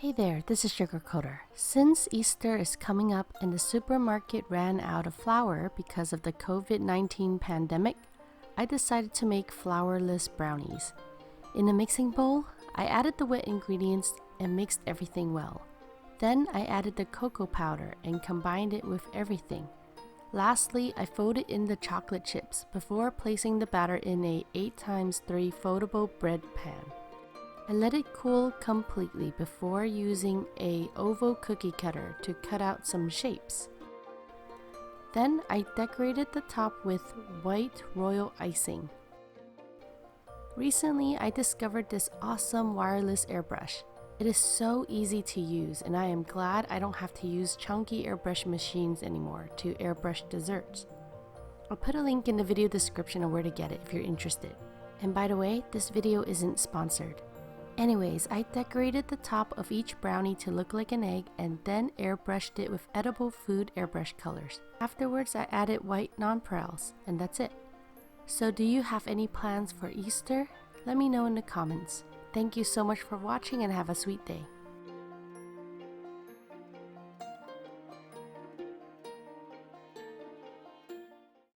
Hey there, this is Sugarcoder. Since Easter is coming up and the supermarket ran out of flour because of the COVID-19 pandemic, I decided to make flourless brownies. In a mixing bowl, I added the wet ingredients and mixed everything well. Then I added the cocoa powder and combined it with everything. Lastly, I folded in the chocolate chips before placing the batter in a 8x3 foldable bread pan. I let it cool completely before using a oval cookie cutter to cut out some shapes. Then I decorated the top with white royal icing. Recently, I discovered this awesome wireless airbrush. It is so easy to use, and I am glad I don't have to use chunky airbrush machines anymore to airbrush desserts. I'll put a link in the video description of where to get it if you're interested. And by the way, this video isn't sponsored. Anyways, I decorated the top of each brownie to look like an egg and then airbrushed it with edible food airbrush colors. Afterwards, I added white nonpareils, and that's it. So do you have any plans for Easter? Let me know in the comments. Thank you so much for watching and have a sweet day.